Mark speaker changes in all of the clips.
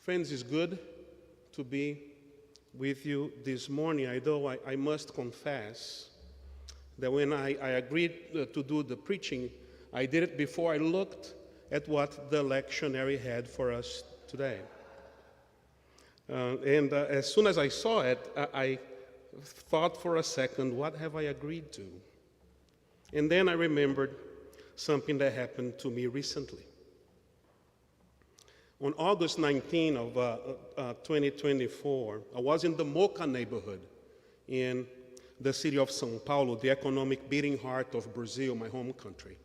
Speaker 1: Friends, it's good to be with you this morning, although I must confess that when I agreed to do the preaching, I did it before I looked at what the lectionary had for us today. As soon as I saw it, I thought for a second, what have I agreed to? And then I remembered something that happened to me recently. On August 19 of 2024, I was in the Moca neighborhood in the city of São Paulo, the economic beating heart of Brazil, my home country.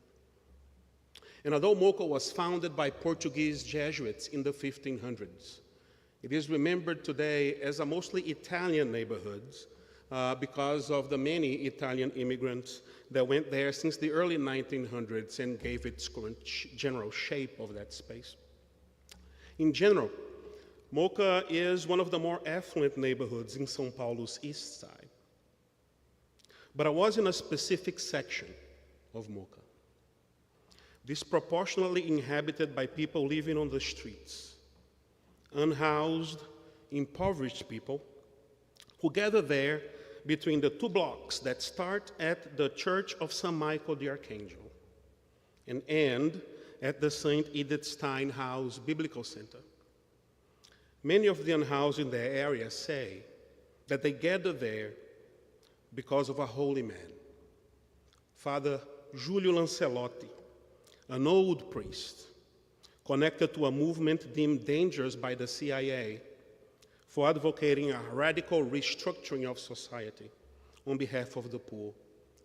Speaker 1: And although Moca was founded by Portuguese Jesuits in the 1500s, it is remembered today as a mostly Italian neighborhood because of the many Italian immigrants that went there since the early 1900s and gave its current general shape of that space. In general, Moca is one of the more affluent neighborhoods in São Paulo's east side. But I was in a specific section of Moca, disproportionately inhabited by people living on the streets, unhoused, impoverished people who gather there between the two blocks that start at the Church of St. Michael the Archangel and end at the St. Edith Stein House Biblical Center. Many of the unhoused in their area say that they gather there because of a holy man, Father Júlio Lancelotti, an old priest connected to a movement deemed dangerous by the CIA for advocating a radical restructuring of society on behalf of the poor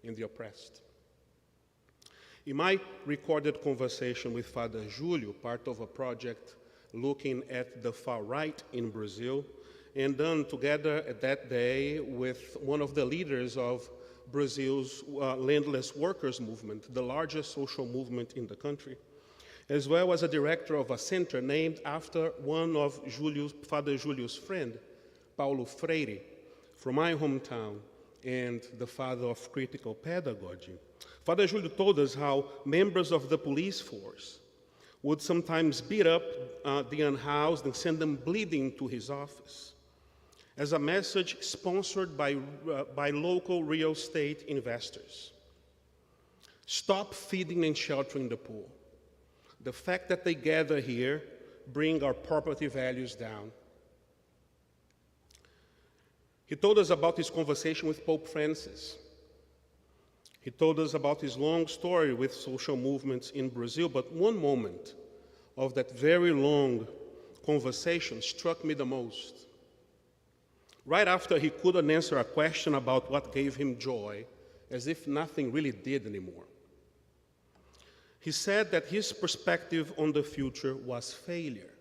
Speaker 1: and the oppressed. In my recorded conversation with Father Júlio, part of a project looking at the far right in Brazil, and done together at that day with one of the leaders of Brazil's landless workers movement, the largest social movement in the country, as well as a director of a center named after one of Father Júlio's friend, Paulo Freire, from my hometown, and the father of critical pedagogy. Father Júlio told us how members of the police force would sometimes beat up the unhoused and send them bleeding to his office as a message sponsored by local real estate investors. Stop feeding and sheltering the poor. The fact that they gather here bring our property values down. He told us about his conversation with Pope Francis. He told us about his long story with social movements in Brazil, but one moment of that very long conversation struck me the most. Right after he couldn't answer a question about what gave him joy, as if nothing really did anymore, he said that his perspective on the future was failure.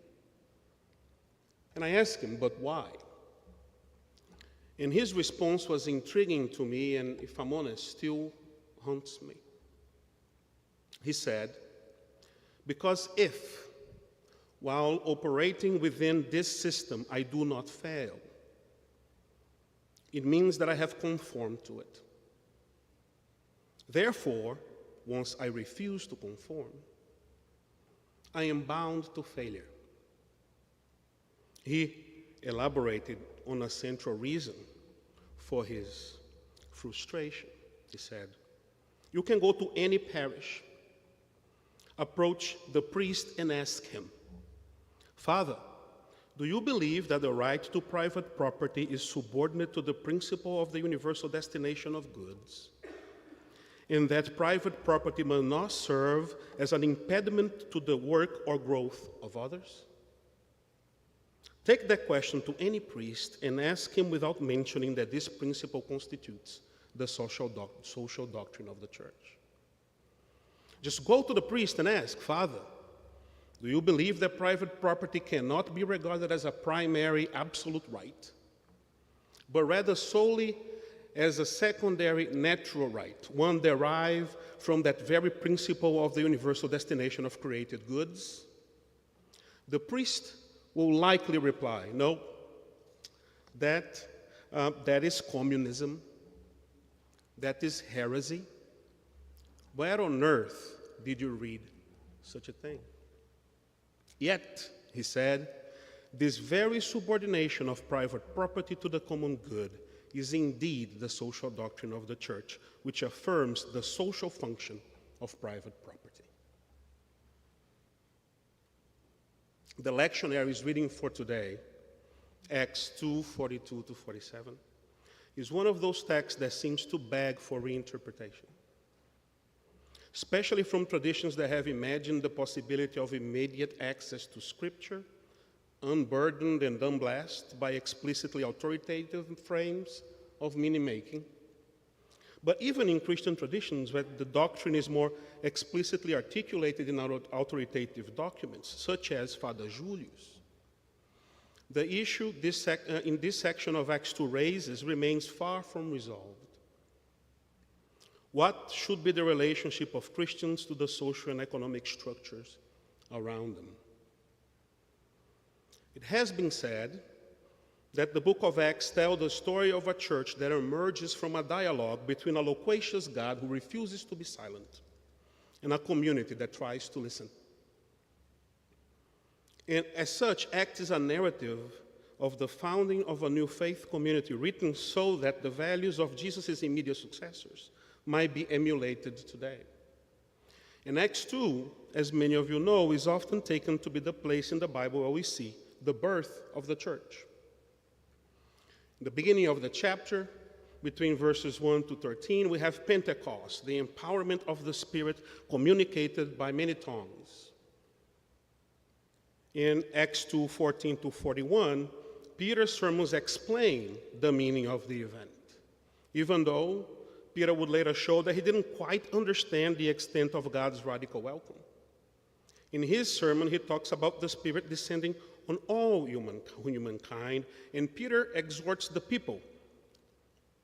Speaker 1: And I asked him, but why? And his response was intriguing to me, and if I'm honest, still haunts me. He said, because if, while operating within this system, I do not fail, it means that I have conformed to it. Therefore, once I refuse to conform, I am bound to failure. He elaborated on a central reason for his frustration. He said, you can go to any parish, approach the priest and ask him, Father, do you believe that the right to private property is subordinate to the principle of the universal destination of goods, and that private property must not serve as an impediment to the work or growth of others? Take that question to any priest and ask him without mentioning that this principle constitutes the social doctrine of the church. Just go to the priest and ask, Father, do you believe that private property cannot be regarded as a primary absolute right, but rather solely as a secondary natural right, one derived from that very principle of the universal destination of created goods? The priest will likely reply, no, that is communism, that is heresy. Where on earth did you read such a thing? Yet, he said, this very subordination of private property to the common good is indeed the social doctrine of the Church, which affirms the social function of private property. The lectionary's reading for today, Acts 2:42 to 47, is one of those texts that seems to beg for reinterpretation, especially from traditions that have imagined the possibility of immediate access to Scripture, unburdened and unblessed by explicitly authoritative frames of meaning-making. But even in Christian traditions, where the doctrine is more explicitly articulated in authoritative documents, such as Father Julius, the issue in this section of Acts 2 raises remains far from resolved. What should be the relationship of Christians to the social and economic structures around them? It has been said that the book of Acts tells the story of a church that emerges from a dialogue between a loquacious God who refuses to be silent and a community that tries to listen. And as such, Acts is a narrative of the founding of a new faith community written so that the values of Jesus' immediate successors might be emulated today. And Acts 2, as many of you know, is often taken to be the place in the Bible where we see the birth of the church. In the beginning of the chapter, between verses 1 to 13, we have Pentecost, the empowerment of the Spirit communicated by many tongues. In Acts 2:14 to 41, Peter's sermons explain the meaning of the event, even though Peter would later show that he didn't quite understand the extent of God's radical welcome. In his sermon, he talks about the Spirit descending on all humankind, and Peter exhorts the people,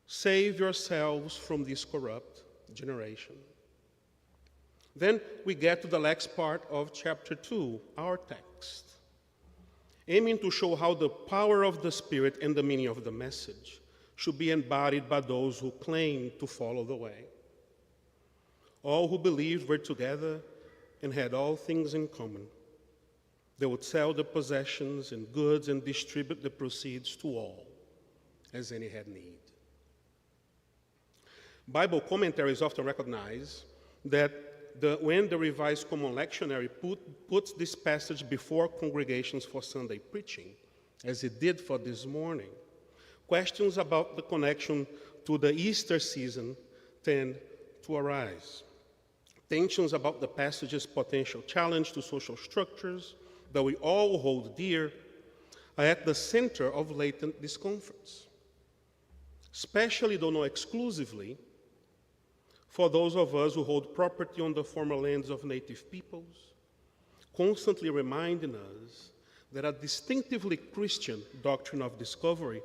Speaker 1: save yourselves from this corrupt generation. Then we get to the next part of chapter 2, our text, aiming to show how the power of the Spirit and the meaning of the message should be embodied by those who claim to follow the way. All who believed were together and had all things in common. They would sell their possessions and goods and distribute the proceeds to all, as any had need. Bible commentaries often recognize that when the Revised Common Lectionary puts this passage before congregations for Sunday preaching, as it did for this morning, questions about the connection to the Easter season tend to arise. Tensions about the passage's potential challenge to social structures that we all hold dear are at the center of latent discomforts, especially, though not exclusively, for those of us who hold property on the former lands of native peoples, constantly reminding us that a distinctively Christian doctrine of discovery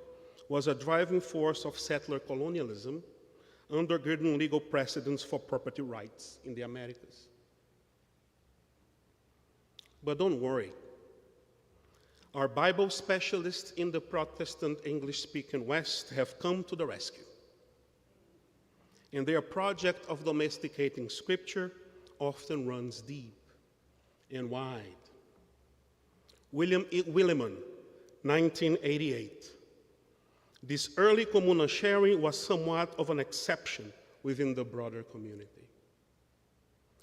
Speaker 1: was a driving force of settler colonialism, undergirding legal precedents for property rights in the Americas. But don't worry. Our Bible specialists in the Protestant English-speaking West have come to the rescue. And their project of domesticating Scripture often runs deep and wide. William Willimon, 1988. This early communal sharing was somewhat of an exception within the broader community.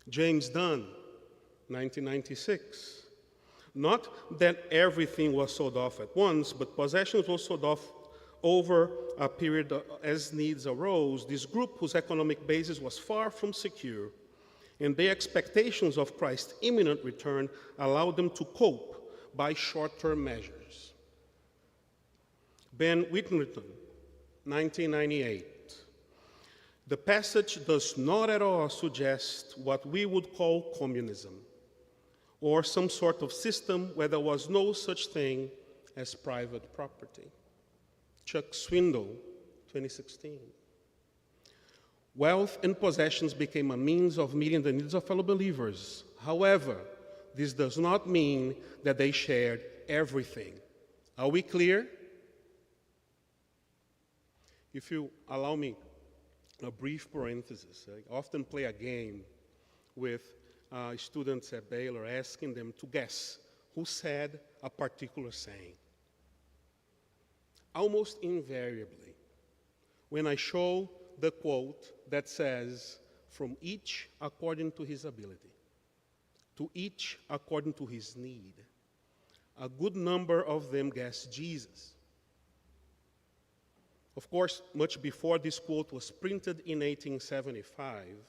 Speaker 1: James Dunn, 1996. Not that everything was sold off at once, but possessions were sold off over a period as needs arose. This group, whose economic basis was far from secure, and their expectations of Christ's imminent return allowed them to cope by short-term measures. Ben Whittington, 1998. The passage does not at all suggest what we would call communism, or some sort of system where there was no such thing as private property. Chuck Swindoll, 2016. Wealth and possessions became a means of meeting the needs of fellow believers. However, this does not mean that they shared everything. Are we clear? If you allow me a brief parenthesis, I often play a game with students at Baylor, asking them to guess who said a particular saying. Almost invariably, when I show the quote that says, "From each according to his ability, to each according to his need," a good number of them guess Jesus. Of course, much before this quote was printed in 1875,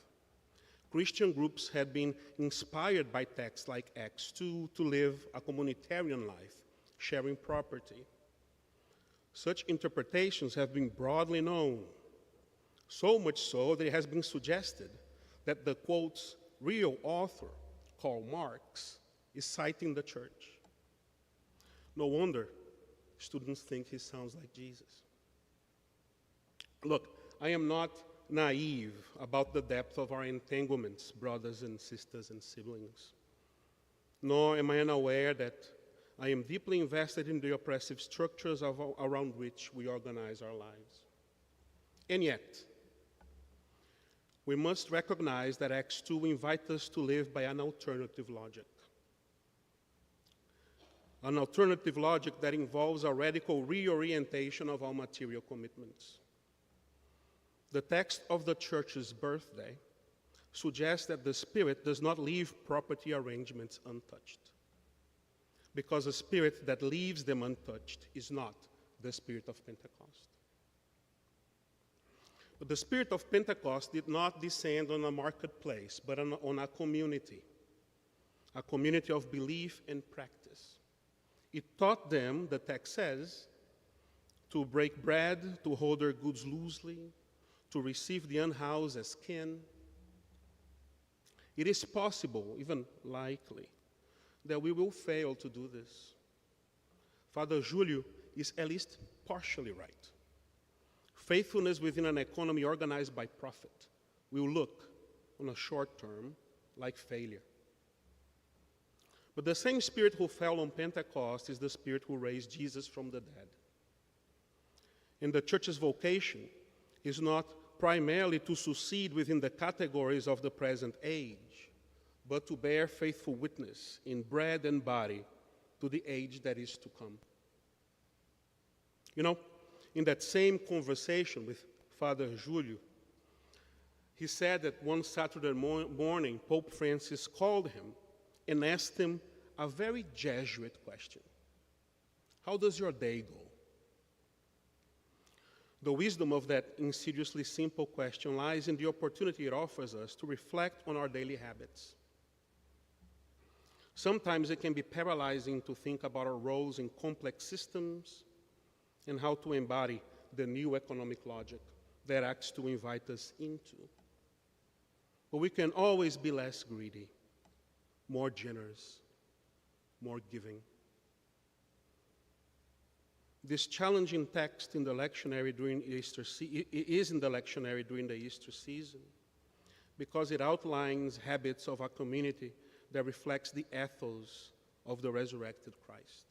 Speaker 1: Christian groups had been inspired by texts like Acts 2 to live a communitarian life, sharing property. Such interpretations have been broadly known, so much so that it has been suggested that the quote's real author, Karl Marx, is citing the church. No wonder students think he sounds like Jesus. Look, I am not naive about the depth of our entanglements, brothers and sisters and siblings. Nor am I unaware that I am deeply invested in the oppressive structures around which we organize our lives. And yet, we must recognize that Acts 2 invites us to live by an alternative logic. An alternative logic that involves a radical reorientation of our material commitments. The text of the church's birthday suggests that the Spirit does not leave property arrangements untouched, because a spirit that leaves them untouched is not the Spirit of Pentecost. But the Spirit of Pentecost did not descend on a marketplace, but on a community of belief and practice. It taught them, the text says, to break bread, to hold their goods loosely, to receive the unhoused as kin. It is possible, even likely, that we will fail to do this. Father Julio is at least partially right. Faithfulness within an economy organized by profit will look, on a short term, like failure. But the same Spirit who fell on Pentecost is the Spirit who raised Jesus from the dead. And the church's vocation is not primarily to succeed within the categories of the present age, but to bear faithful witness in bread and body to the age that is to come. You know, in that same conversation with Father Julio, he said that one Saturday morning, Pope Francis called him and asked him a very Jesuit question. How does your day go? The wisdom of that insidiously simple question lies in the opportunity it offers us to reflect on our daily habits. Sometimes it can be paralyzing to think about our roles in complex systems and how to embody the new economic logic that Acts 2 invite us into. But we can always be less greedy, more generous, more giving. This challenging text in the lectionary during Easter is in the lectionary during the Easter season because it outlines habits of a community that reflects the ethos of the resurrected Christ.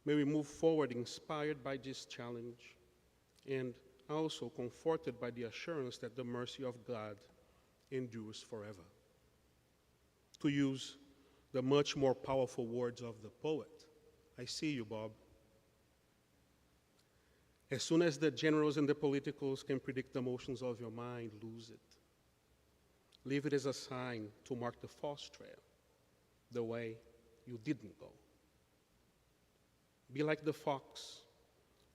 Speaker 1: May we move forward inspired by this challenge and also comforted by the assurance that the mercy of God endures forever. To use the much more powerful words of the poet, I see you, Bob. As soon as the generals and the politicals can predict the motions of your mind, lose it. Leave it as a sign to mark the false trail, the way you didn't go. Be like the fox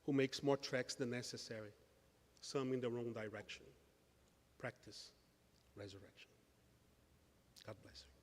Speaker 1: who makes more tracks than necessary, some in the wrong direction. Practice resurrection. God bless you.